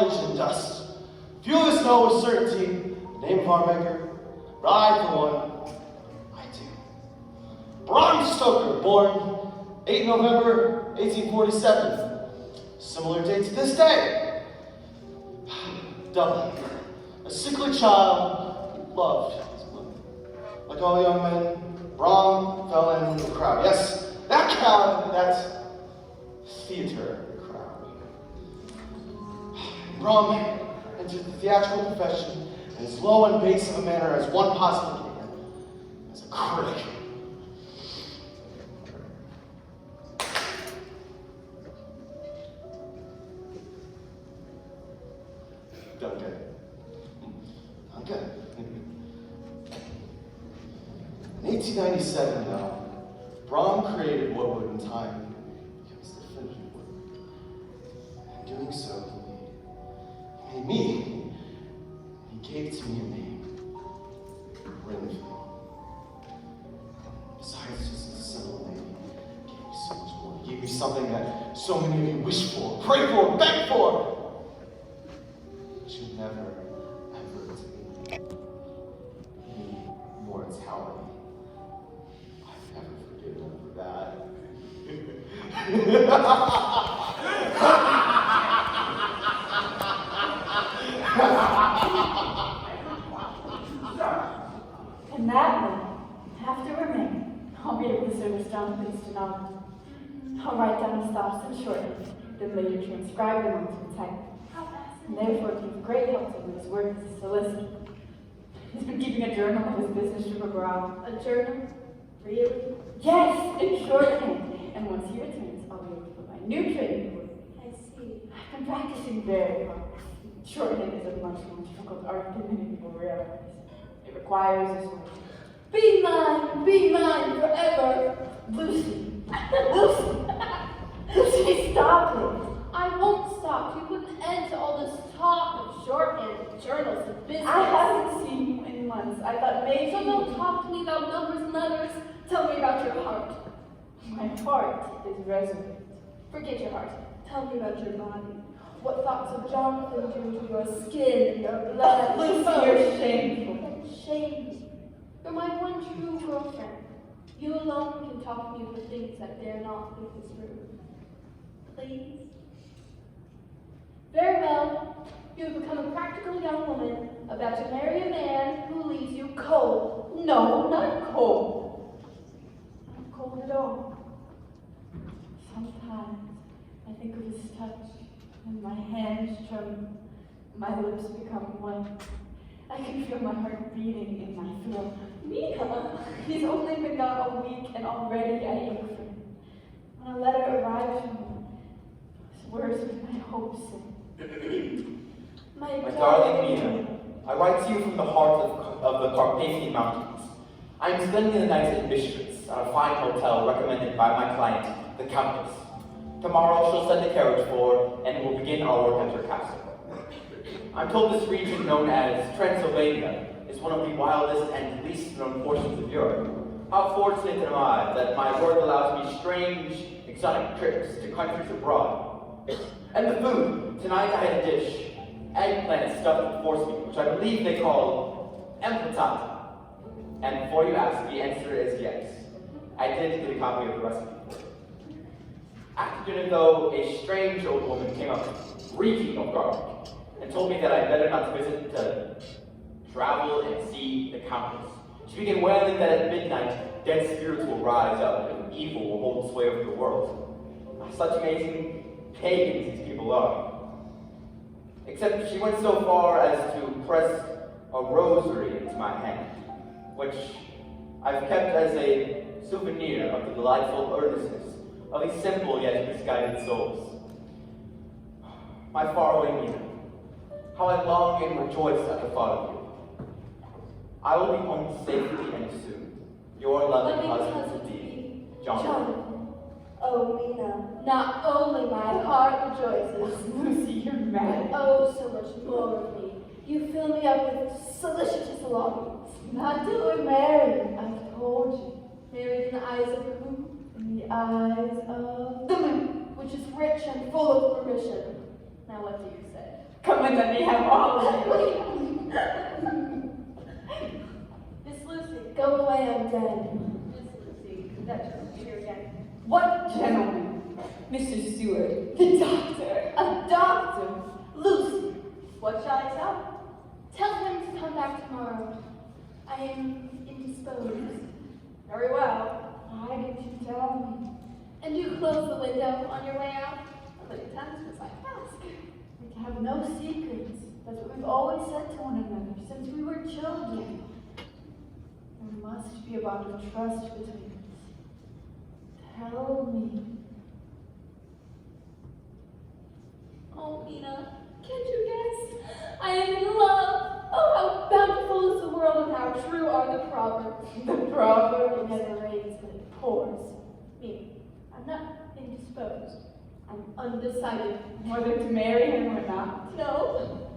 knowledge and dust. Few of us know with certainty the name of our maker, but I, for one, I do. Bram Stoker, born 8 November 1847. Similar date to this day. Dublin. A sickly child who loved his women. Like all young men, Bram fell in the crowd. Yes, that crowd, that theater crowd. Bram entered the theatrical profession in as low and base of a manner as one possibly can, as a critic. Don't get it. Okay. In 1897, though, Bram created what would in time become his definitive work. In doing so, he made me. He gave to me a name. Renfield. Besides just a simple name, he gave me so much more. He gave me something that so many of you wish for, pray for, beg for. Should never, ever take mortality. I've never forgiven him for that. And that will have to remain. I'll be able to service John the stenographer. I'll write down his thoughts and shorten, then later transcribe them onto a type. And therefore it gives great help to him his work as a solicitor. He's been keeping a journal of his business to McGraw. A journal? Really? Yes, in shorthand. And once he returns, I'll be able to put my new training to work. I see. I've been practicing very hard. Shorthand is a much more difficult art than many people realize. It requires a sort of be mine forever, Lucy. Lucy! Lucy, stop it! I won't stop. You put an end to all this talk of shorthand, journals, and business. I haven't seen you in months. I thought maybe... So don't talk to me about numbers and letters. Tell me about your heart. My heart is resolute. Forget your heart. Tell me about your body. What thoughts of Jonathan do to your skin and your blood? Lucy, you're shameful. Shame. You're my one true girlfriend. You alone can talk to me for things I dare not leave this room. Please? Very well. You have become a practical young woman about to marry a man who leaves you cold. No, not cold. Not cold at all. Sometimes I think of his touch, and my hands tremble, my lips become white. I can feel my heart beating in my throat. Mika, he's only been gone a week, and already I ache for him. When a letter arrives from him, it's worse than my hopes. My darling Mina, I write to you from the heart of the Carpathian Mountains. I am spending the night in Bistritz at a fine hotel recommended by my client, the Countess. Tomorrow she'll send a carriage for, and we'll begin our work at her castle. I'm told this region, known as Transylvania, is one of the wildest and least known portions of Europe. How fortunate am I that my work allows me strange, exotic trips to countries abroad. And the food. Tonight I had a dish, eggplant stuffed with forcemeat, which I believe they call empatata. And before you ask, the answer is yes. I did get a copy of the recipe for it. After dinner, though, a strange old woman came up, reeking of garlic, and told me that I better not visit to travel and see the Countess. She began wailing that at midnight, dead spirits will rise up and evil will hold sway over the world. Such amazing pagans these people are. Except she went so far as to press a rosary into my hand, which I've kept as a souvenir of the delightful earnestness of these simple yet misguided souls. My faraway Mina, how I long and rejoice at the thought of you. I will be home safely and soon. Your loving husband-to-be, Jonathan. Oh, Mina, not only my heart rejoices, Lucy, you're mad. but oh, so much more of me. You fill me up with solicitous longings. Not till we're married, I've told you. Married in the eyes of who? In the eyes of The moon, which is rich and full of permission. Now what do you say? Come come and let me have all of you. Miss Lucy. Go away, I'm dead. Miss Lucy. That gentleman here again. What gentleman? Mr. Seward, the doctor. A doctor? Lucy. What shall I tell? Tell him to come back tomorrow. I am indisposed. Very well. Why didn't you tell me? And you close the window on your way out? How many times must I ask? We can have no secrets. That's what we've always said to one another since we were children. There must be a bond of trust between us. Tell me. Oh, Mina, can't you guess? I am in love. Oh, how bountiful is the world and how true are the proverbs. The proverb never rains but it pours. Me, I'm not indisposed. I'm undecided. Whether to marry him or not. No.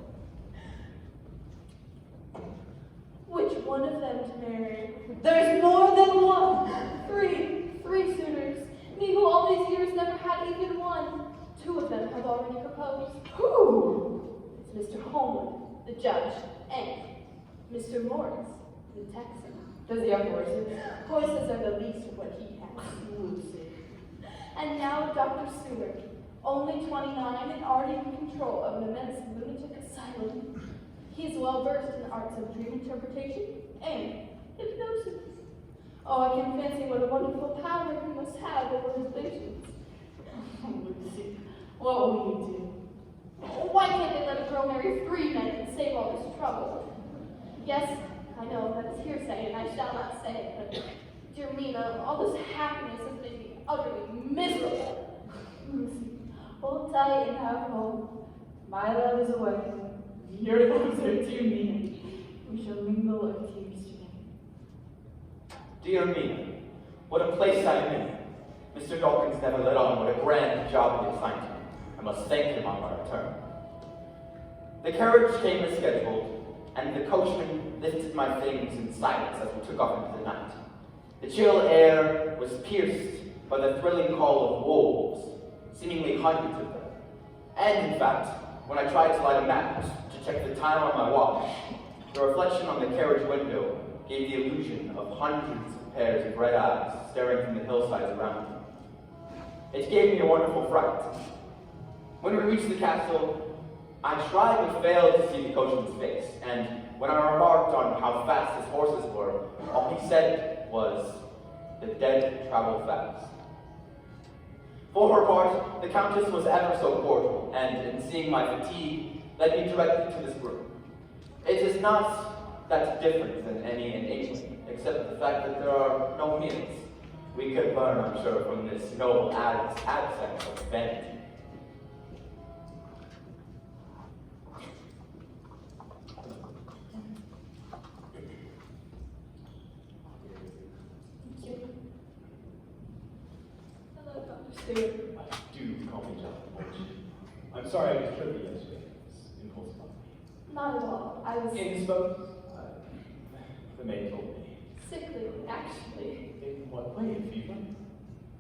Which one of them to marry? There's more than one. Three suitors. Me who all these years never had even one. Two of them have already proposed. Who? It's Mr. Holman, the judge, and Mr. Morris, the Texan. Does he have horses? Horses are the least of what he has. Lucy. And now Dr. Seward, only 29 and already in control of an immense lunatic asylum. He is well versed in the arts of dream interpretation and hypnosis. Oh, I can fancy what a wonderful power he must have over his patients. Lucy, what will you do? Why can't they let a girl marry 3 men and save all this trouble? Yes, I know that is hearsay and I shall not say it, but dear Mina, all this happiness has made me utterly miserable. Lucy, hold tight and have hope. My love is away. Your loves are too near. We shall mingle our tears together. Dear me, what a place I am in. Mr. Dawkins never let on what a grand job he assigned to me. I must thank him on my return. The carriage came as scheduled, and the coachman lifted my things in silence as we took off into the night. The chill air was pierced by the thrilling call of wolves, seemingly hundreds of them. And in fact, when I tried to light a match to check the time on my watch, the reflection on the carriage window gave the illusion of hundreds of pairs of red eyes staring from the hillsides around me. It gave me a wonderful fright. When we reached the castle, I tried but failed to see the coachman's face, and when I remarked on how fast his horses were, all he said was, "The dead travel fast." For her part, the Countess was ever so cordial, and in seeing my fatigue, led me directly to this room. It is not that different than any in England, except the fact that there are no meals. We could learn, I'm sure, from this noble absence of vanity. Hello, Dr. Stewart. Do call me John. I'm sorry I disturbed you yesterday. It's impulsive on me. Not at all. I was Indisposed? The maid told me. sickly, actually. In what way? A fever?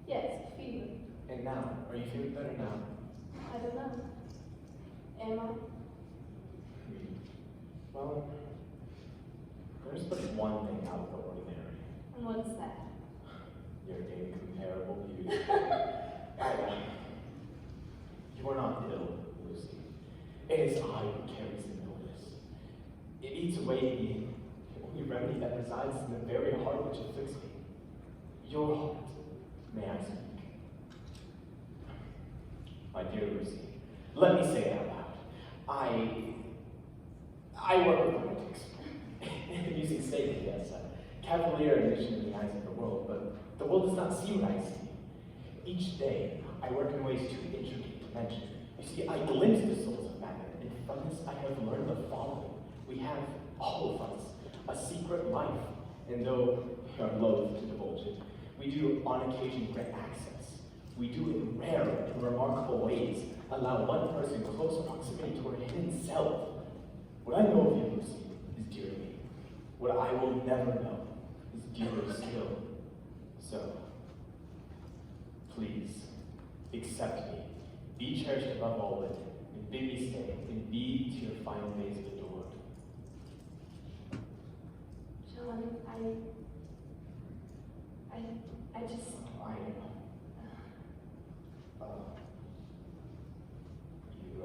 Yes, fever. And now? Are you feeling better now? I don't know. Am I? Well, there's but one thing out of the ordinary. And what's that? Your incomparable beauty. You are not ill, Lucy. It is I who carries the illness. It eats away the only remedy that resides in the very heart which afflicts me. Your heart, may I speak? My dear Lucy, let me say it out loud. I work with lunatics. Using statement, yes, a cavalier admission in the eyes of the world, but the world does not see what I see. Each day, I work in ways too intricate to mention. You see, I glimpse the souls of matter, and from this I have learned the following. We have, all of us, a secret life, and though we are loath to divulge it, we do on occasion grant access. We do in rare and remarkable ways allow one person close proximity to her hidden self. What I know of you, Lucy, is dear to me. What I will never know is dearer still. So, please, accept me. Be cherished above all living, and bid me stay, and be final days adored. John, I just... You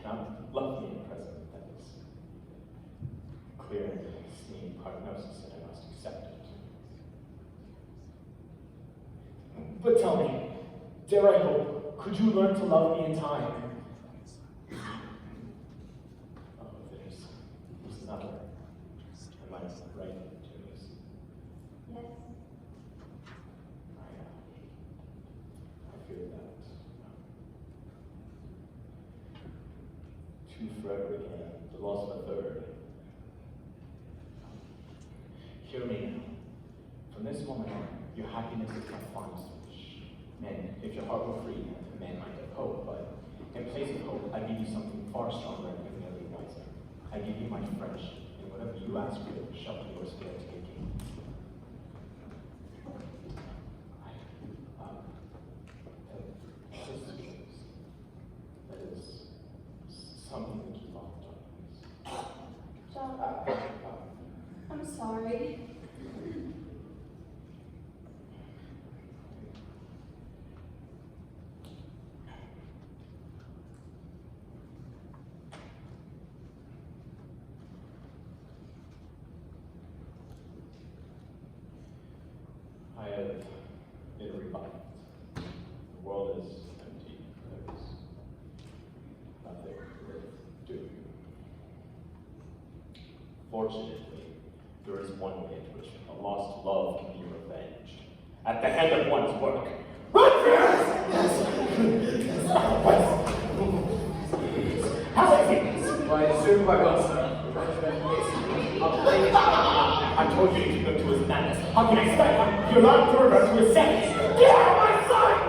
cannot love me in present. That is clear and sneaking prognosis, and I must accept it. But tell me, dare I hope, could you learn to love me in time? Oh, there's another. Am I right, Julius? Yes. I fear that. Two forever again, the loss of a third. Hear me now. From this moment on, your happiness is my fondest wish. And if your heart were free, a man might have hope, but in place of hope, I give you something far stronger and infinitely wiser. I give you my friendship, and whatever you ask for shall be yours for the taking. That is something to keep off, John, I'm sorry. I have been revived. The world is empty. There is nothing worth doing. Fortunately, there is one way in which a lost love can be revenged. At the head of one's work. Rutgers! How is it? Why, it's doing quite well, sir. I told you to go to his madness. How can I expect your not to revert to his sex? Get out of my sight!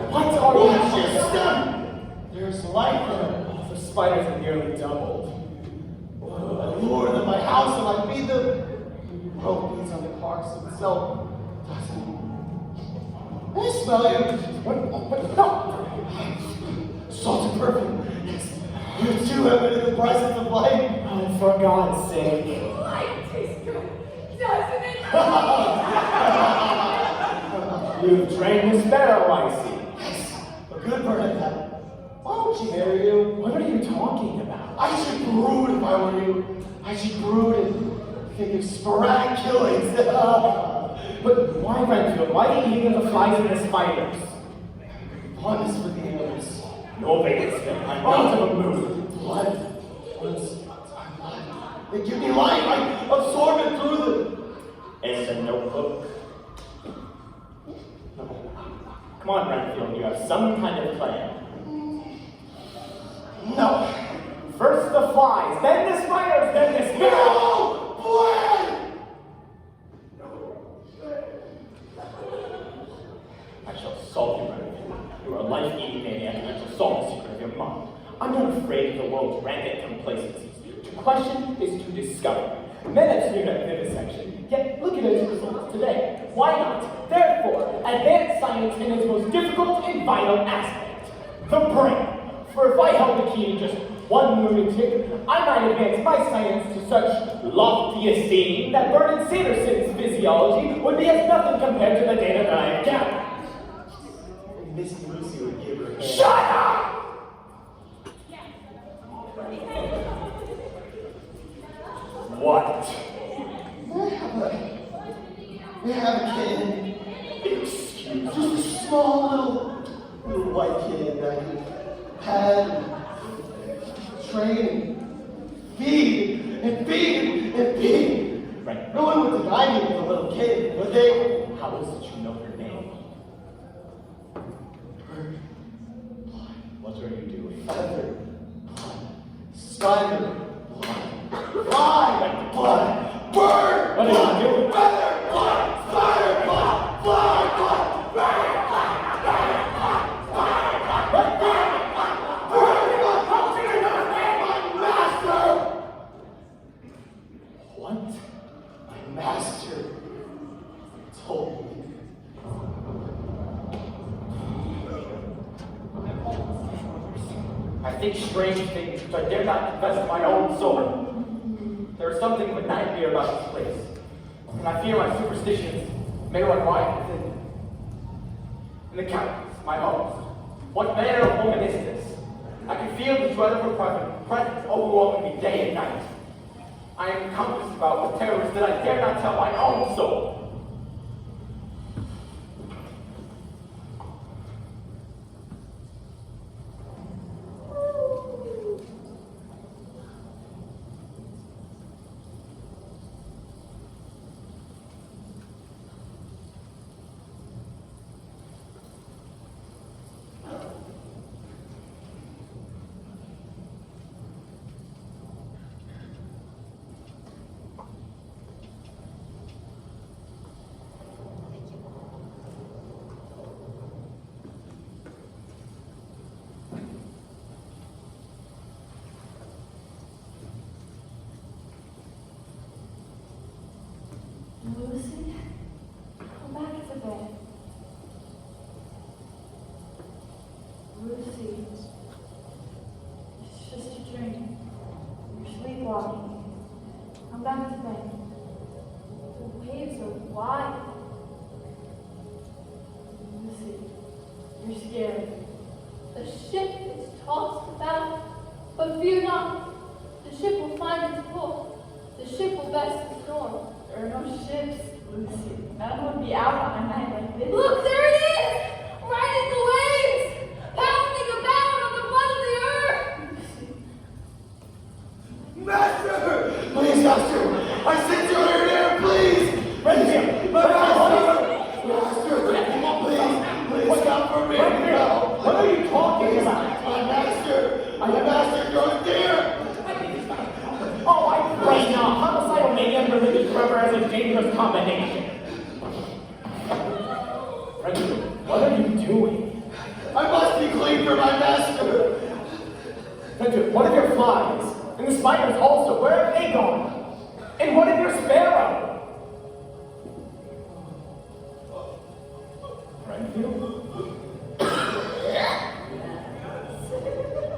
What are you just done? There's life in it. The spiders have nearly doubled. I lure them in my house and I feed them. Rope beats on the carcass of itself. I smell you. What? No! Salt and perfume. Yes. You too have been in the presence of life. Oh, for God's sake. Life tastes good, doesn't it? You've trained the sparrow, I see. Yes. A good bird at that. Why would she marry you? What are you talking about? I should brood if I were you. I should brood and think of sporadic killings. But why, Renfield? Why do you eat the flies and the spiders? One is for the animals. No vacancy. I'm not in a mood. Blood. Blood. They give me life. I absorb it through them. Is a notebook? No. Come on, Renfield. You have some kind of plan. No. First the flies, then the spiders, then the sparrow. No! Blood! I shall solve you, Renfield. You are a life-eating maniac, and I shall solve the secret of your mind. I'm not afraid of the world's rampant complacencies. To question is to discover. Men have sneered at vivisection, yet look at its results today. Why not? Therefore, advance science in its most difficult and vital aspect, the brain. For if I held the key to just one lunatic, I might advance my science to such lofty esteem that Bernard Sanderson's physiology would be as nothing compared to the data that I have gathered. Miss Lucy would give her hand. Shut up! What? May I have a kid? Excuse Just a small little white kid that I could pet and train and feed and feed and feed. Right. No one would deny me as a little kid, would they? How is it you know her name? Bird, blood, What are you doing? feather, blood, spider, blood, fly, blood, bird, What are you doing? feather, blood, spider, blood, fly, blood, bird, blood, feather, blood, spider, blood, bird, blood, how do you not name my master? What? My master told me. think strange things which I dare not confess to my own soul. There is something of a nightmare about this place, and I fear my superstitions may run riot within. And the Countess, my host, what manner of woman is this? I can feel the dread of her presence overwhelming me day and night. I am encompassed about with terrors that I dare not tell my own soul. Lucy, come back to bed. Lucy, it's just a dream. You're sleepwalking. Come back to bed. The waves are wide. Lucy, you're scared. The ship is tossed about, but fear not. The ship will find its pull. The ship will best the storm. There are no ships, Lucy. None would be out on a night like this. Look, there it is! Riding the waves! Pounding about on the butt of the earth! Master! Please, Master! I sent you over here, please! Master! Master! Please come for me! No! What are you talking about? My master, go dear! Oh, I pray not. Homicidal mania and religious fervor as a dangerous combination. Frederick, what are you doing? I must be clean for my master! Frederick, what of your flies? And the spiders also, where have they gone? And what of your sparrow? Renfield?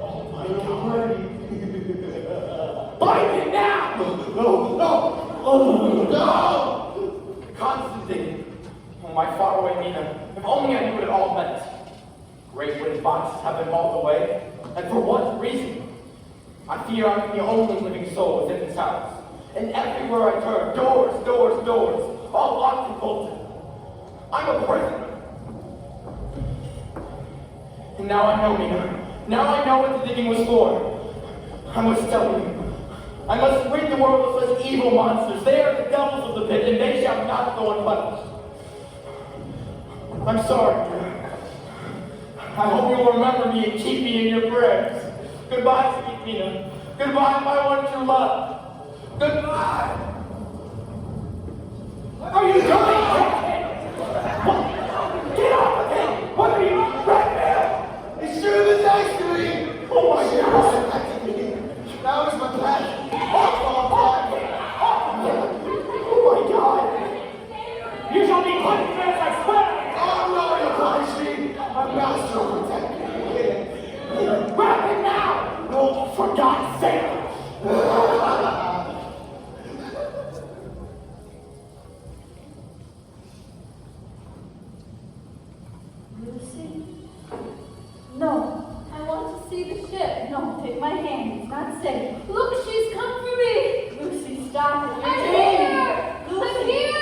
Oh my God. Bind it now! No! Constantine, oh, my faraway Mina, if only I knew what it all meant. Great wooden boxes have been hauled away, and for what reason? I fear I'm the only living soul within this house, and everywhere I turn, doors, all locked and bolted. I'm a prisoner. And now I know, Mina. Now I know what the digging was for. I must tell you. I must rid the world of such evil monsters. They are the devils of the pit, and they shall not go unpunished. I'm sorry, dear. I hope you will remember me and keep me in your prayers. Goodbye, sweet Mina. Goodbye, my one true love. Goodbye. What are you doing? Get off of me! What are you right there? He should have been nice to me! Oh my God! That was my plan. Oh my God! You shall be punished, as I swear! Oh no, you punish me! My master will protect me. Grab him now! No, for God's sake! Lucy? No. I want to see the ship. No, take my hand. It's not safe. Look, she's come for me! Lucy, stop it. You're I'm dreaming. here! I'm here!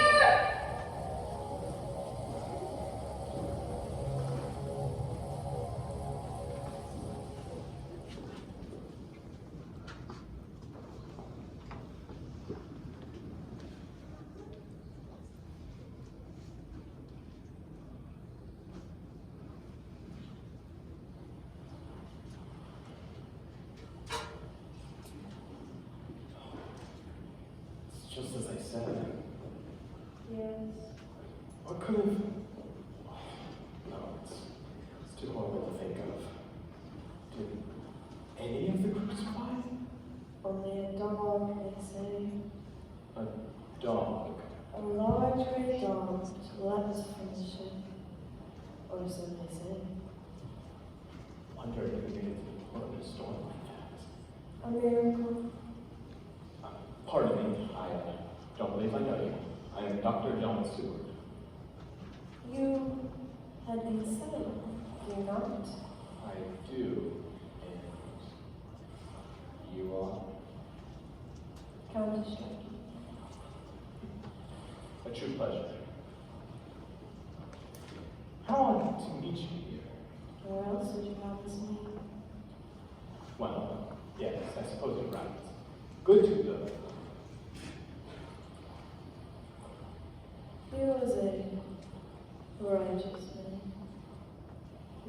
Just as I said. Yes. What could have... No, it's too horrible to think of. Did any of the group survive? Only a dog, they say. A dog. A large gray dog leapt from the ship. Or so they say. Wonder if it made it to the storm in a storm like that? A miracle. Pardon me, I don't believe I know you. I am Dr. John Stewart. You had been saying, do you not? I do. And you are? Countess Dracula. A true pleasure. How honored to meet you here. Where else would you have us meet? Well, yes, I suppose you're right. Good to go. He was a righteous man.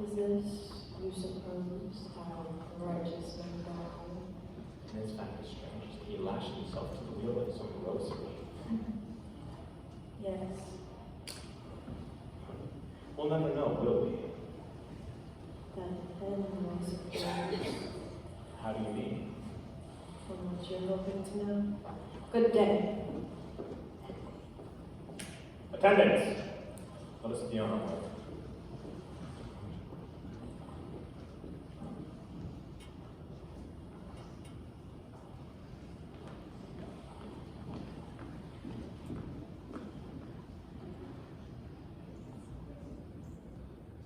Is this, you suppose, how righteous men die? And his fact is strange. He lashed himself to the wheel like some rosary. Yes, We'll never know, will we? that then I suppose, How do you mean? from what you're hoping to know. Good day. Attendants! Let us be on our way.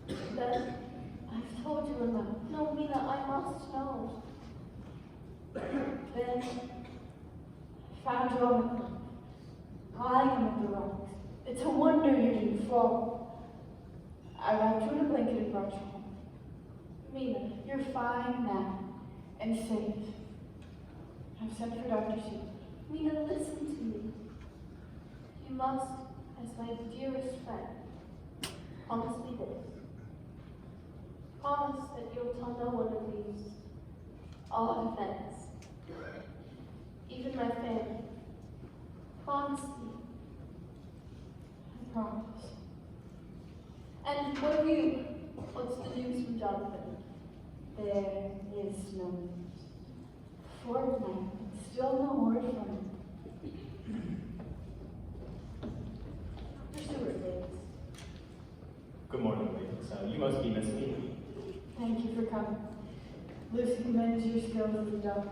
Then, I've told you enough. No, Mina, I must know. Then, I found you on the cliff, lying on the rocks. It's a wonder you didn't fall. I wrapped you in a blanket and brought you home. Mina, you're fine now, and safe. I've sent for Dr. Seuss. Mina, listen to me. You must, as my dearest friend, promise me this. Promise that you'll tell no one of these odd events. Even my family. Promise me. I promise. And what have you? What's the news from Jonathan? There is no news. Fortnight, still no word from him. Dr. Stewart, ladies. Good morning, ladies. You must be Miss Mina. Thank you for coming. Lucy commends your skills as a doctor.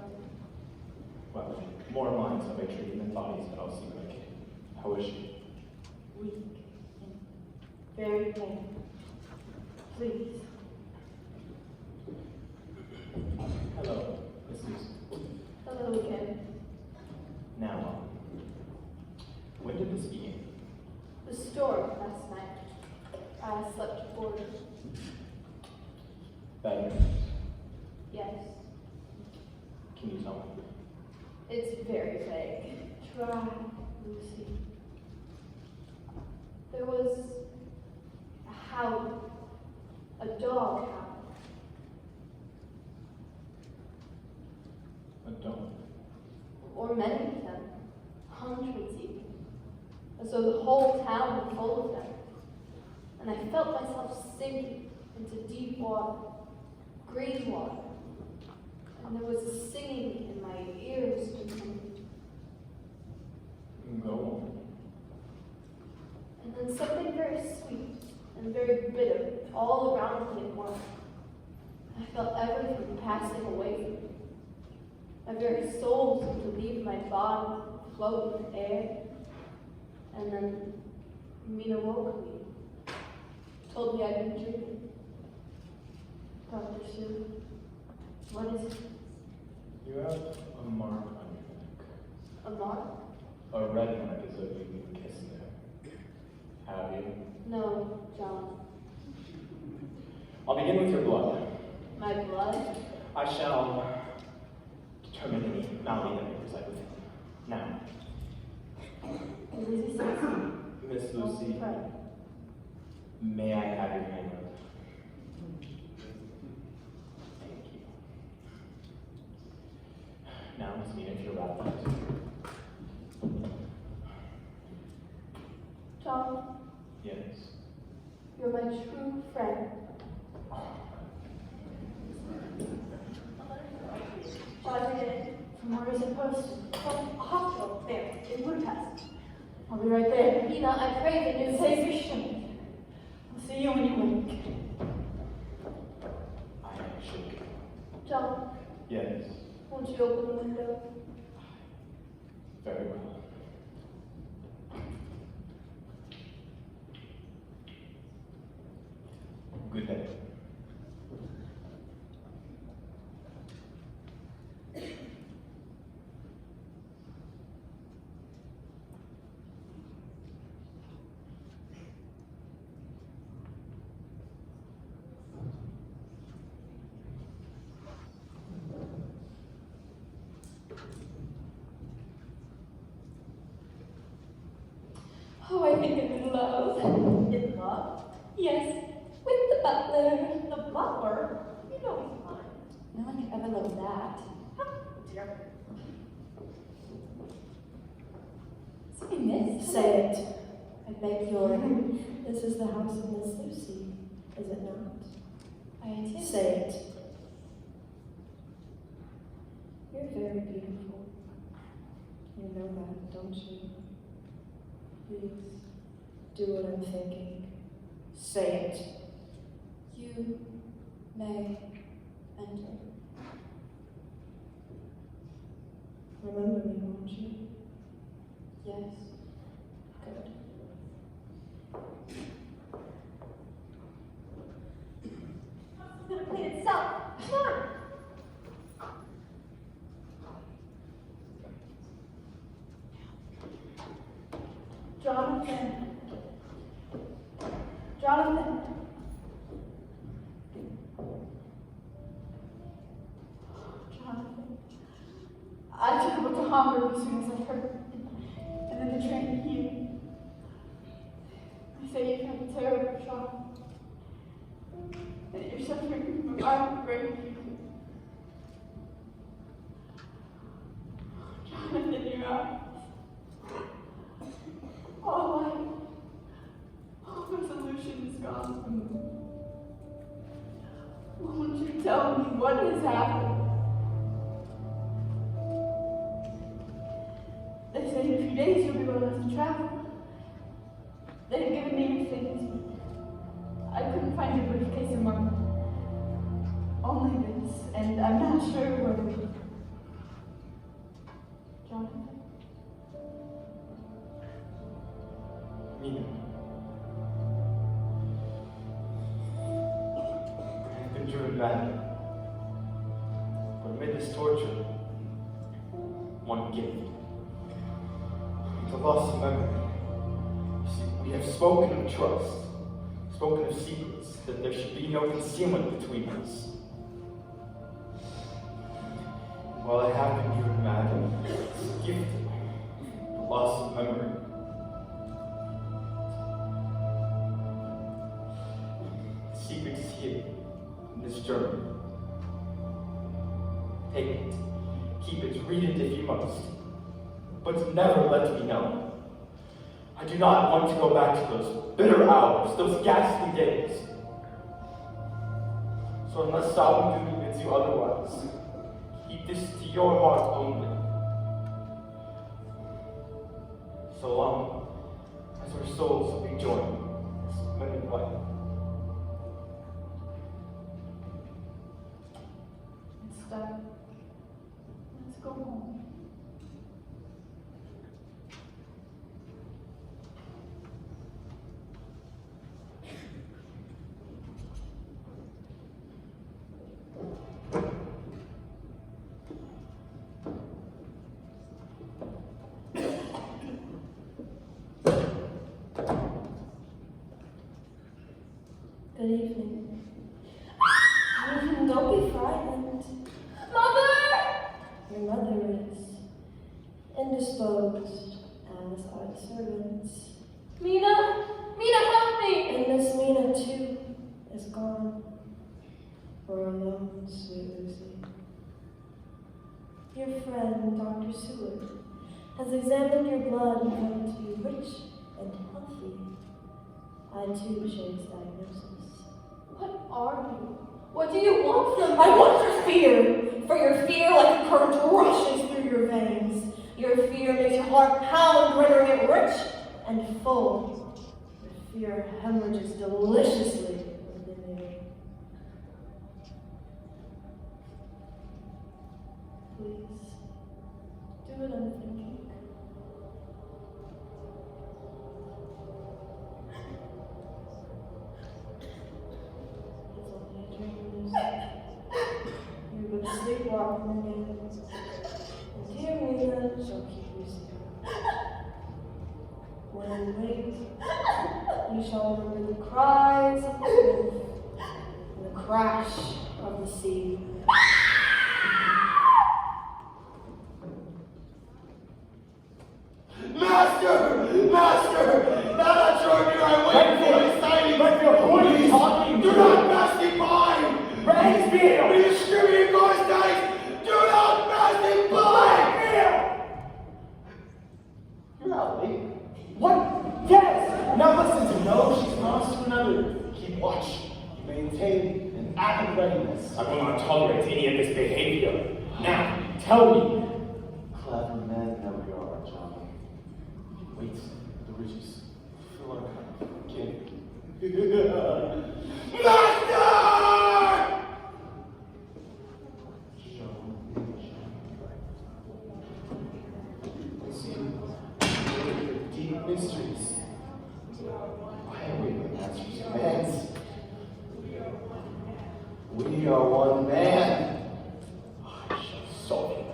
Well, more minds have I treated than bodies, but I'll see what I can. How is she? Weak and very painful. Please. Hello, Miss Lucy. Hello again. Now, when did this begin? The storm last night. I slept poorly. Better. Yes. Can you tell me? It's very vague. Try, Lucy. There was a howl, a dog howl. A dog. Or many of them, hundreds even, as though the whole town were full of them. And I felt myself sinking into deep water, green water, and there was a singing in my ears to me. Go on. And then something very sweet and very bitter all around me at once. I felt everything passing away from me. My very soul seemed to leave my body, float in the air. And then Mina woke me, told me I'd been dreaming. Dr. Sue, what is it? You have a mark on your neck. A mark? A red mark as though you've been kissed there. Have you? No, John. I'll begin with your blood. My blood? I shall determine any malady that may reside within. Now, Lizzie says, Miss don't Lucy, pray. may I have your hand? Thank you. Now, Miss Mina, if you're wrapped up. John, Yes. you're my true friend. From where is it posted? From hospital there in Budapest. I'll be right there. Mina, I pray the news Save your shit. I'll see you when you wake. I should. John, Won't you open the window? Very well. Good day. Oh, I think I'm in love. In love? Yes, with the butler. The butler? You know he's mine. No one could ever love that. Dear. Say, miss. Say it. I beg your This is the house of Miss Lucy, is it not? I intend. Say it. You're very beautiful. You know that, don't you? Please, do what I'm thinking. Say it. You may enter. Remember me, won't you? Yes. Good. It's gonna clean itself. Come on. Jonathan. Jonathan. Jonathan. I took a book to Hamburg as soon as I heard. And then the train here. I say you've had a terrible shock. That you're suffering from a violent brain. Jonathan, you're out. All resolution is gone from me. Won't you tell me what has happened? They say in a few days you'll be well enough to travel. They've given me your things. I couldn't find your briefcase in Martin. Only this, and I'm not sure whether. Jonathan. Mina. I have been driven mad. But amid this torture, one gift. The loss of memory. You see, we have spoken of trust, spoken of secrets, that there should be no concealment between us. While I have been driven mad, it's gifted, the loss of memory. The secret is here, in this journal. Take it, keep it, read it if you must, but never let me know. I do not want to go back to those bitter hours, those ghastly days. So unless solemn duty bids you otherwise, keep this to your heart only. So long as our souls will be joined as man and wife. It's done. Let's go home. Good evening. Don't be frightened. Mother! Your mother is indisposed, as are the servants. Mina! Mina, help me! And Miss Mina, too, is gone. We're alone, sweet Lucy. Your friend, Dr. Seward, has examined your blood and found it to be rich and healthy. I, too, share his diagnosis. What are you? What do you want from me? I want your fear, for your fear like a current rushes through your veins. Your fear makes your heart pound, rendering it rich and full. Your fear hemorrhages deliciously within you. please. Do what I'm thinking. It's only a dream, Lucy. You're going to sleepwalk again. And dear Mina shall keep you safe. When you wake, you shall remember the cries of the wolf and the crash of the sea. Master! Master! Now that you're here, I wait for his sighting. Redfield, who are you talking Do to? not pass me by! Redfield! We distribute ghost dice! Do not pass me by! You're not late. What? Yes! Now listen to no, she's lost to another. Keep watch. Maintain an active readiness. I will not tolerate any of this behavior. Now, tell me. Clever men that we are, Johnny. Wait, the riches. Fill our cup. King. Master! See, the deep mysteries. Why are we the master's commands? We are one man. I shall solve it.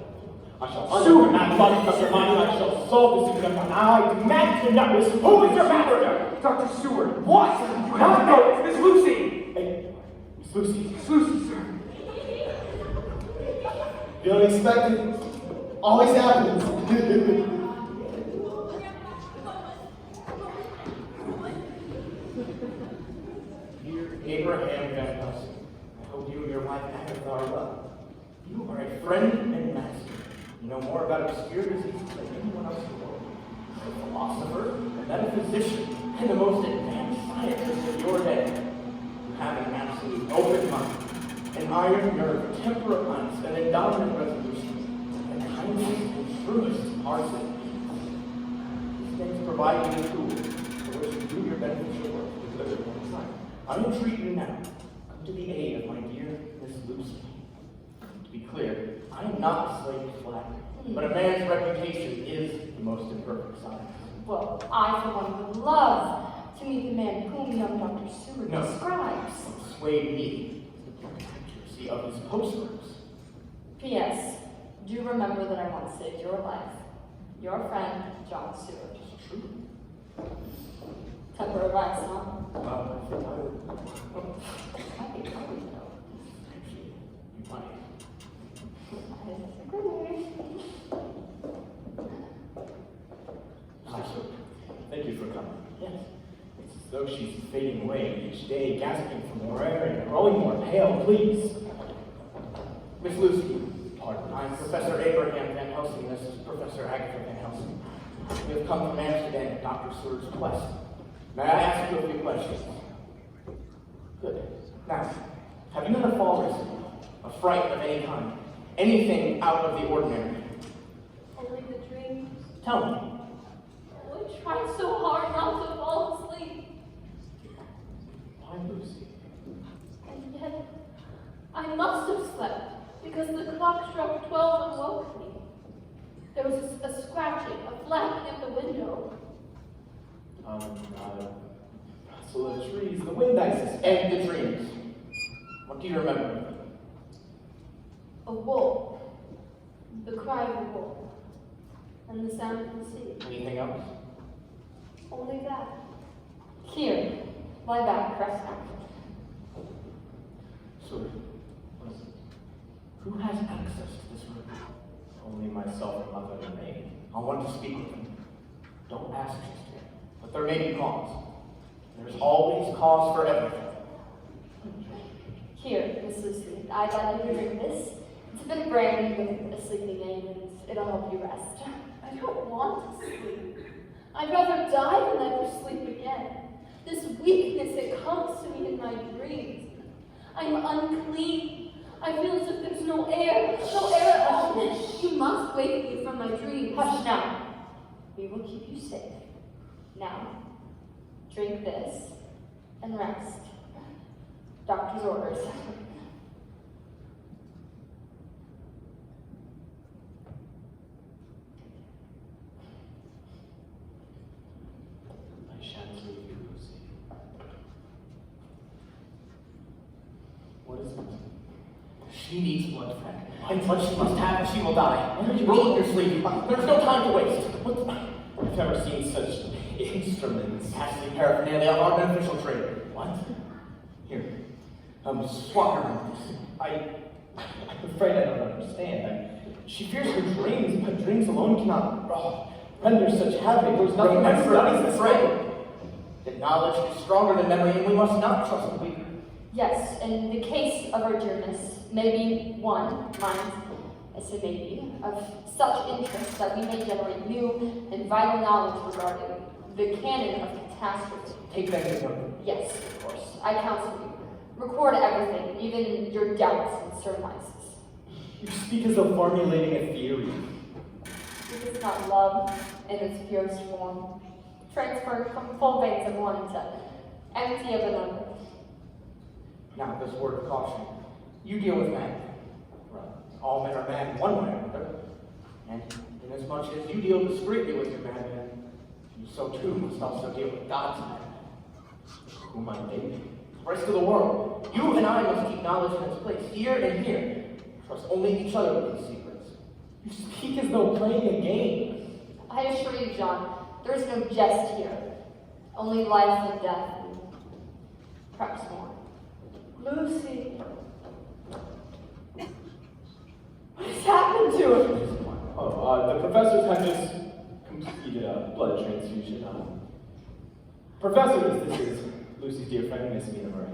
I shall undo that logic of your mind. I shall solve this secret of I demand to know this. Who is your master? Dr. Seward. What? You have no, it's Miss Lucy. Hey, Miss Lucy. Miss Lucy, sir. The unexpected always happens. Dear Abraham Van Helsing, I hope you and your wife Agatha are well. You are a friend and master. You know more about obscure diseases than anyone else in the world. A philosopher, a metaphysician, and the most advanced scientist of your day. You have an absolute open mind, an iron nerve, temperate minds, an indomitable resolution, and kindness and truest hearts and these things provide you the tools for which to do your beneficial work with little one side. I entreat you now, come to the aid of my dear Miss Lucy. To be clear, I am not a slave to flattery, but a man's reputation is the most imperfect science. Well, I, for one, would love to meet the man whom young Dr. Seward No. describes. What swayed me is the accuracy of his postmarks. P.S. Do remember that I once saved your life. Your friend, John Seward. It's true. Temper of ice, huh? I think I would. I think I would know. Actually, you might. I disagree. So, thank you for coming. Yes. It's as though she's fading away each day, gasping for more air and growing more pale. Please. Miss Lucy, pardon. I'm Professor Abraham Van Helsing. This is Professor Agatha Van Helsing. We have come from Amsterdam at Dr. Seward's request. May I ask you a few questions? Good. Now, have you had a fall recently? A fright of any kind? Anything out of the ordinary? Only the dreams. Tell me. Oh, I tried so hard not to fall asleep. Why, Lucy? And yet, I must have slept, because the clock struck 12 and woke me. There was a scratching, a flapping at the window. So the trees, the wind ices, and the dreams. What do you remember? A wolf. The cry of a wolf. And the sound of the sea. Anything else? Only that. Here, lie back, press down. Sir, listen. Who has access to this room? Only myself and Mother and May. I want to speak with them. Don't ask just yet, but there may be cause. There's always cause for everything. Here, Miss Lucy, I'd like you to drink this. It's a bit of brandy with a sleeping aid, and it'll help you rest. I don't want to sleep. I'd rather die than ever sleep again. This weakness, it comes to me in my dreams. I'm unclean. I feel as if there's no air at all. You must wake me from my dreams. Hush now. We will keep you safe. Now, drink this and rest. Doctor's orders. What is it? She needs blood, friend. And blood she must have, or she will die. Roll up your sleeve. There's no time to waste. I've never seen such instruments. Ghastly paraphernalia of our beneficial trade. What? Here. Swap around this. I'm afraid I don't understand. She fears her dreams, but dreams alone cannot render such havoc. There's nothing that studies this way. That knowledge is stronger than memory, and we must not trust the weaker. Yes, in the case of our dearness, maybe one mind, as it may be, of such interest that we may generate new and vital knowledge regarding the canon of catastrophe. Take that as note. Yes, of course. I counsel you. Record everything, even your doubts and surmises. You speak as though formulating a theory. It is not love in its purest form, transferred from full veins of one to empty of another. Now, this word of caution. You deal with men. All men are mad in one way or another. And inasmuch as you deal discreetly with your madman, you so too must also deal with God's men. Whom I name. The rest of the world. You and I must keep knowledge in its place, here and here. Trust only each other with these secrets. You speak as though playing a game. I assure you, John, there is no jest here. Only life and death, and perhaps more. Lucy. What has happened to her? The professors have just completed a blood transfusion. Professors, this is Lucy's dear friend, Miss Mina Murray.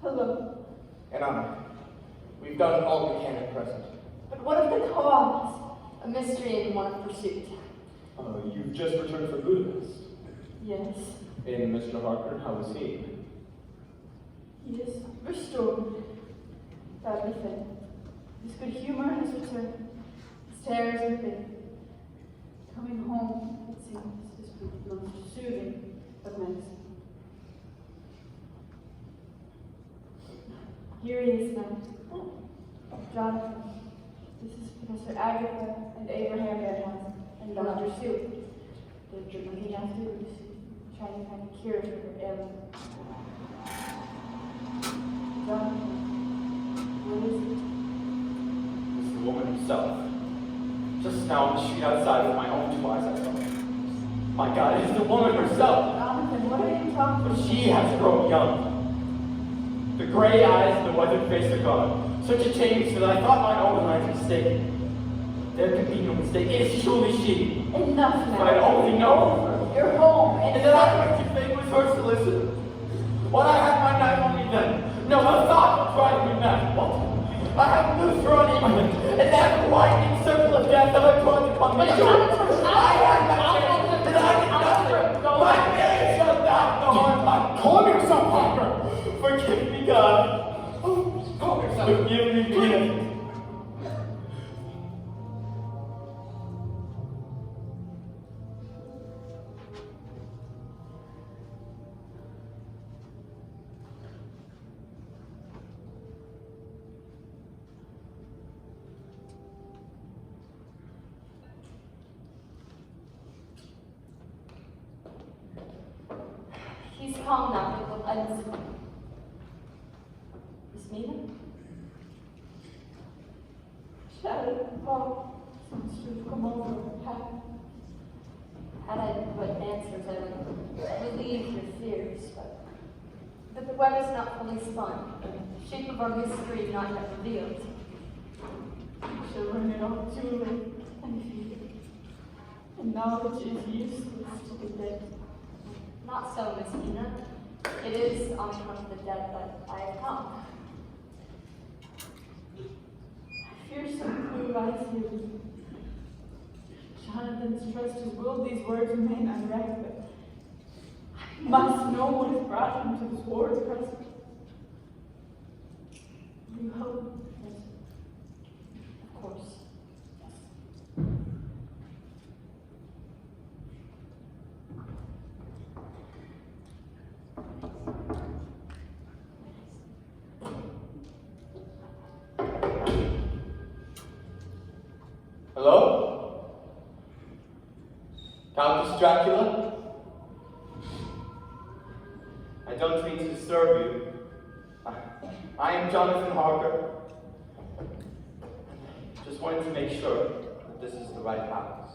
Hello. And honor. We've done all we can at present. But what of the cause? A mystery and one of pursuit. You've just returned from Budapest. Yes, And Mr. Harker, how is he? He is restored. Badly fed. His good humor has returned. His terrors have been. Coming home, it seems, is the most soothing of medicine. Here he is now. Jonathan. This is Professor Agatha and Abraham Van Halen and Dr. Sue. They're looking after Lucy, trying to find a cure for her ailment. Jonathan, what is it? It's the woman herself. Just now on the street outside with my own two eyes, I saw her. My God, it is the woman herself. Jonathan, what are you talking But about? she has grown young. The gray eyes and the weathered face are gone. Such a change that I thought my own eyes mistaken. There can be no mistake. It is truly she. Enough If now. I had only known her. You're home, And then I went to think was her solicitor. When I had my knife on me then, no, the thought of trying me back. What? I have loosed her on even, and that widening circle of death that I brought upon me. I had my chance, and I did nothing. My face shut down the heart. Calm yourself, Harker! Forgive me, God. Calm yourself. Forgive me, Peter. He's calm now, but I miss him. Miss Mina? Shattered Paul seems to have come over and happened. Had I but answers, I would relieve your fears, but the web is not fully spun, the shape of our mystery not yet revealed. I shall learn it all too late and fear. And knowledge is useless to the dead. Not so, Miss Mina. It is on account of the dead that I have come. I fear some clue lies here. Jonathan's trust has willed these words remain unread, but I must know what has brought him to this horrid present. You hope? Yes. Of course. Hello? Countess Dracula? I don't mean to disturb you. I am Jonathan Harker. Just wanted to make sure that this is the right house.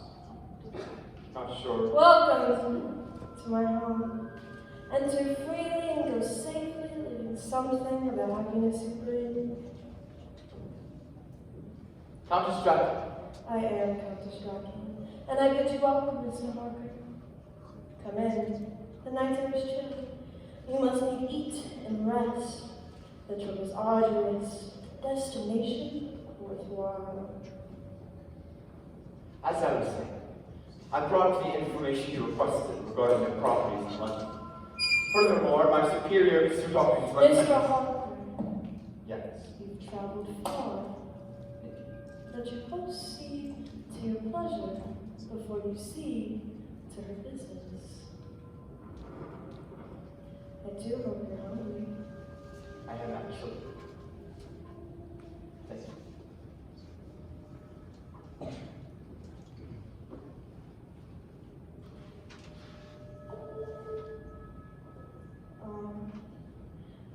Not sure. Welcome to my home. Enter freely and go safely, leaving something of the happiness you bring. Countess Dracula. I am Countess Dracula, and I bid you welcome, Mr. Harker. Come in. The night air is chilly. You must need eat and rest. The trip is arduous. Destination worthwhile. As I was saying, I brought the information you requested regarding your properties in London. Furthermore, my superior, Mr. Dawkins, Mr. Harker, Yes. you've traveled far. Let your host see to your pleasure before you see to her business. I do hope you're hungry. I am actually. Thank you.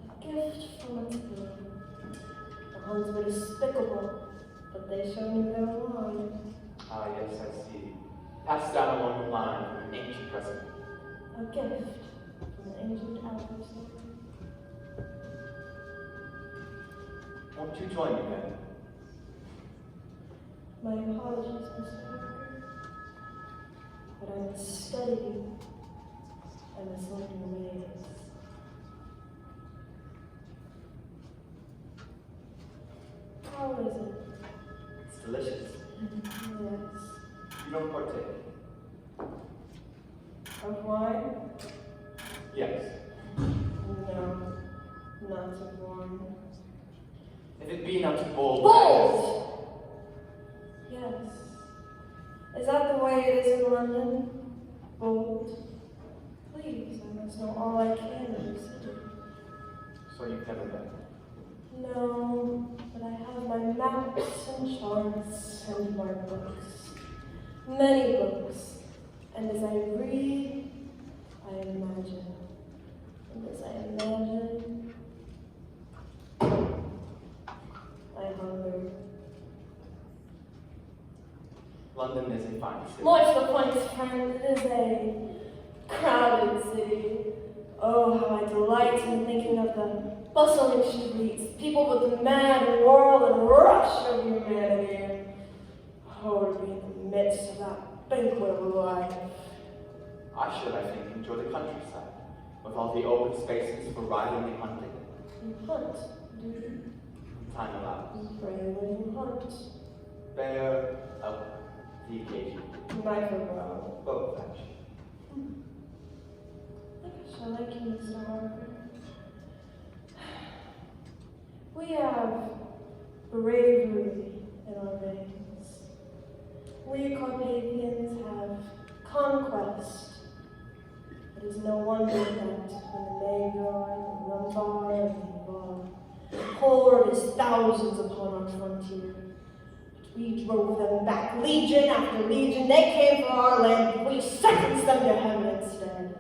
A gift from a king. The Huns were despicable, but they showed me their line. Ah, yes, I see. Passed down along the line from an ancient precedent. A gift from an ancient adversary. Won't you join me then? My apologies, Mr. Harker, but I must study you. I must learn your ways. How is it? It's delicious. Yes. You don't partake? Of wine? Yes. No, not of wine. If it be not too bold. Bold! Yes. Is that the way it is in London? Bold? Please, I must know all I can of your city. So you've never been? No, but I have my maps and charts and my books. Many books. And as I read, I imagine. And as I imagine, I hunger. London is a fine city. More to the point, friend, it is a crowded city. Oh, how I delight in thinking of the bustling streets, people with the mad whirl and rush of humanity. Oh, to be in the midst of that banquet of life. I should, I think, enjoy the countryside, with all the open spaces for riding and hunting. You hunt, do you? Time allows. Pray when you hunt. Bear up the occasion. Neither well. Both, actually. I guess I like you, Mr. Harper. We have bravery in our veins. We Carpathians have conquest. It is no wonder that when the Magyar, the Lombard, and the horde is thousands upon our frontier. We drove them back, legion after legion. They came for our land, we sentenced them to heaven instead.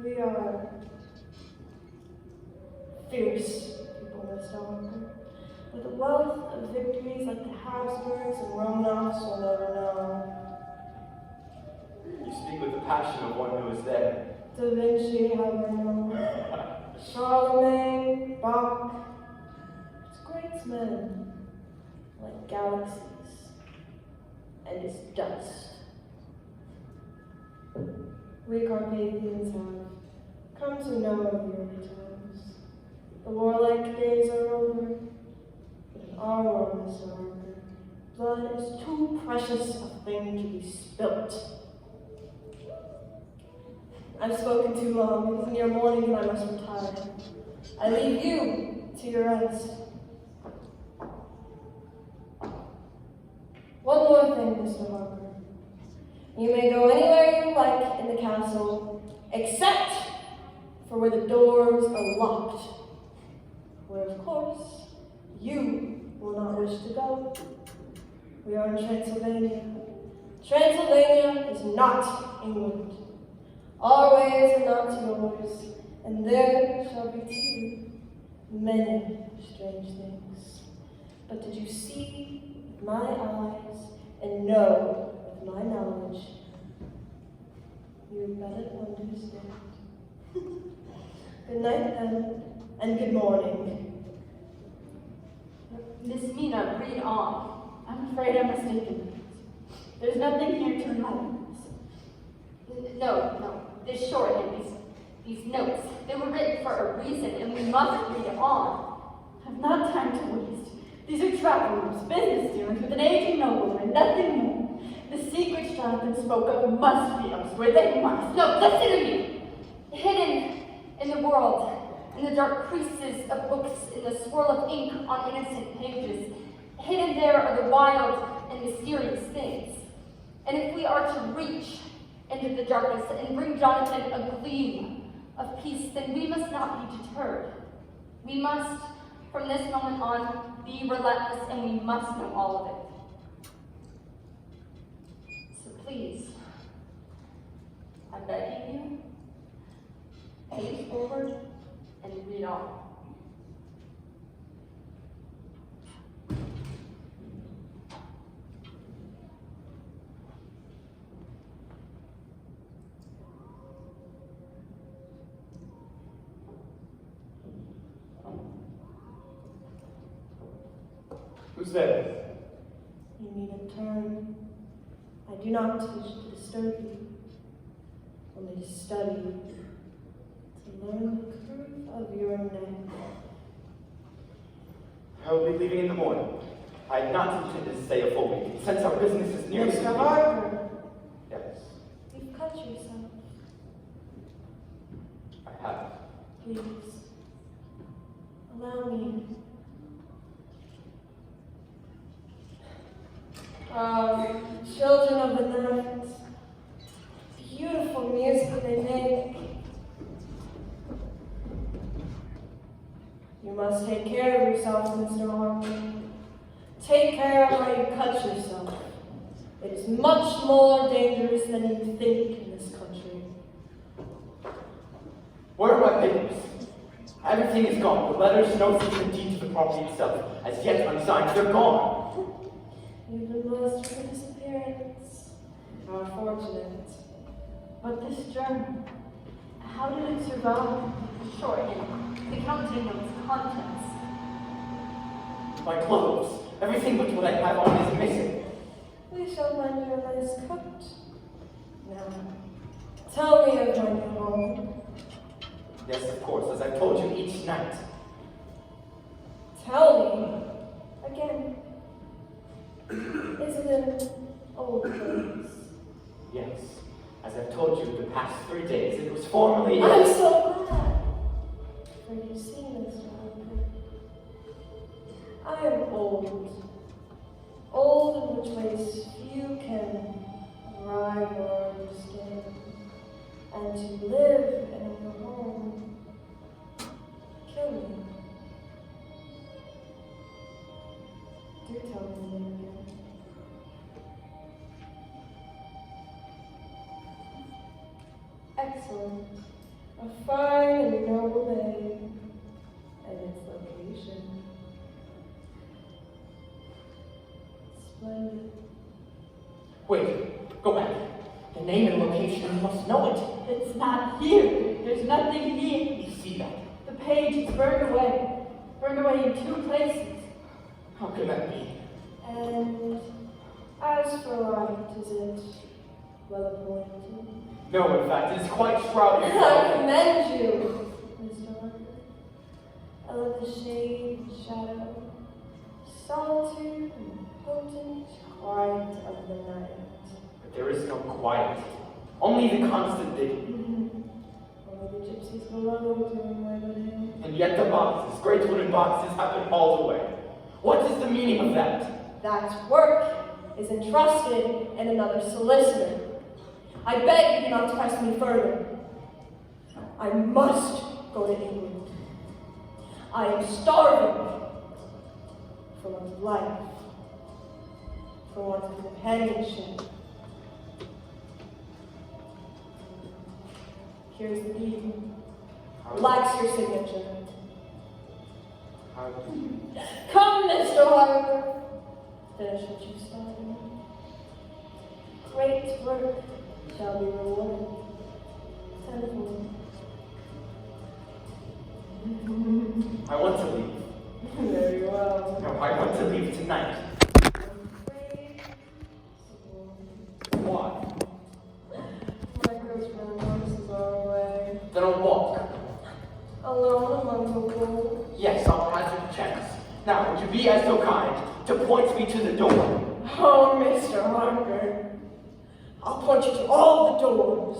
We are fierce people, Mr. Harper. With a wealth of victories like the Habsburgs and Romanovs will never know. You speak with the passion of one who is there. Da Vinci, how I know. Charlemagne, Bach. It's great men, like galaxies, and it's dust. We Carpathians have come to know of the early times. The warlike days are over, but in our world, Mr. Harker, blood is too precious a thing to be spilt. I've spoken too long. It is near morning and I must retire. I leave you to your rest. One more thing, Mr. Harper. You may go anywhere you like in the castle, except for where the doors are locked, where, of course, you will not wish to go. We are in Transylvania. Transylvania is not England. Our ways are not yours, and there shall be too many strange things. But did you see with my eyes and know with my knowledge, you better understand. Good night then, and good morning. Miss Mina, read on. I'm afraid I'm mistaken. There's nothing here to know. No, this shorthand, these notes, they were written for a reason, and we must read on. I've not time to waste. These are travelers, business dealings with an aging nobleman, nothing more. The secrets Jonathan spoke of must be elsewhere. They must. No, listen to me. Hidden in the world, in the dark creases of books, in the swirl of ink on innocent pages, hidden there are the wild and mysterious things. And if we are to reach into the darkness and bring Jonathan a gleam of peace, then we must not be deterred. We must, from this moment on, be relentless, and we must know all of it. So please, I'm begging you, page forward and read on. Who's there? You needn't turn. I do not teach to disturb you, only to study you, to learn the curve of your neck. I will be leaving in the morning. I had not intended to stay a full week, since our business is nearly Mr. complete. Harper, Yes, you've cut yourself. I have. Please, allow me. Children of the night, beautiful music they make. You must take care of yourself, Mr. Harper. Take care of how you cut yourself. It is much more dangerous than you think in this country. Where are my papers? Everything is gone. The letters, notes, and deed to the property itself, as yet unsigned, they're gone. You've been blessed with a disappearance. How fortunate. But this journal, how did it survive? Shorthand, the counting of its contents. My clothes, everything but what I have on is missing. We shall find you a nice coat. Now, tell me of your new home. Yes, of course, as I've told you each night. Tell me again. Is it an old place? Yes, as I've told you the past 3 days, it was formerly. I'm so glad. For you see, Mr. Harper, I am old. Old in which ways few can arrive or understand. And to live in a new home, kill me. Do tell me the name again. Excellent. A fine and noble name. And its location. Splendid. Wait, go back. The name and location, you must know it. It's not here. There's nothing here. You see that? The page is burned away. Burned away in 2 places. How can that be? And as for light, is it well appointed? No, in fact, it is quite shrouded. I commend you, Mr. Harper. I love the shade and shadow, solitude and potent quiet of the night. But there is no quiet. Only the constant digging. Only the gypsies below doing my bidding. And yet the boxes, great wooden boxes, have been hauled away. What is the meaning of that? That work is entrusted in another solicitor. I beg you do not press me further. I must go to England. I am starving for want of life, for want of companionship. Here's the deed. Relax your signature. Come, Mr. Harper. Finish what you started. Great work shall be rewarded. Tenfold. I want to leave. Very well. No, I want to leave tonight. Why? My grossman horses are away. Then I'll walk. Alone among the wolves. Yes, I'll hazard a chance. Now, would you be as so kind to point me to the door? Oh, Mr. Harper. I'll point you to all the doors.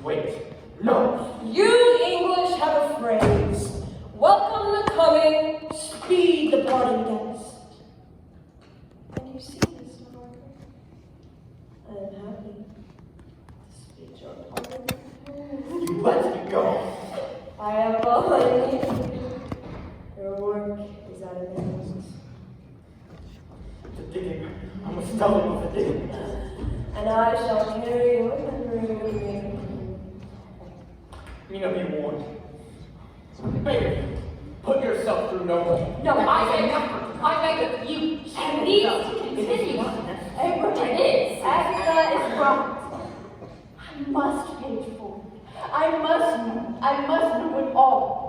Wait. No. You English have a phrase. Welcome the coming, speed the parting guest. And you see, Mr. Harper, I am happy to speed your parting. You let me go. I have all I need. Your work is at an end. The digging. I must tell them of the digging. And I shall carry your memory with me. Mina, be warned. Baby, put yourself through no more. No, I beg of you, she needs to continue. It is. Agatha is wrong. I must page forward. I must know it all.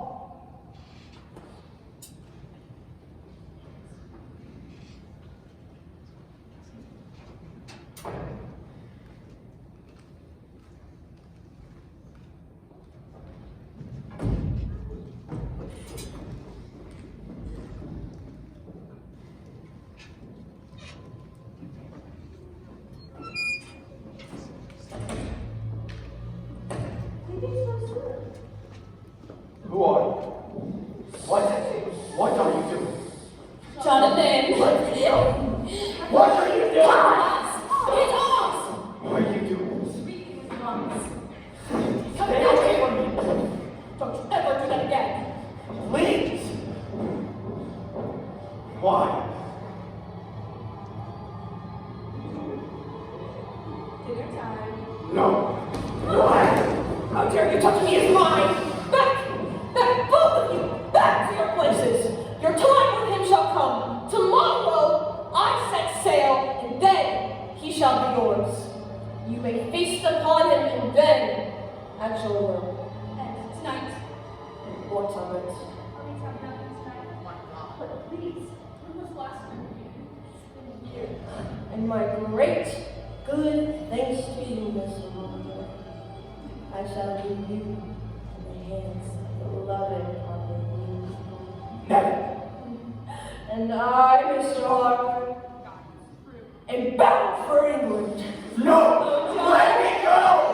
Who are you? What are you doing? Jonathan! Let me go. What are you doing? His arms! What are you doing? Speaking his lungs. Stay away from me. Don't you ever do that again. Please. Why? Dinner time. No. Why? How dare you touch me? It's mine! Back! Back, both of you! Back to your places! Your time with him shall come. Tomorrow I set sail, and then he shall be yours. You may feast upon him, and then at your will. And tonight. What of it? Are we talking about tonight? But please, when was the last time you came? And my great good thanks to you, Mr. Harper. I shall leave you in the hands of the beloved Harper. Never. And I, Mr. Harper, am bound for England. No. Let me go.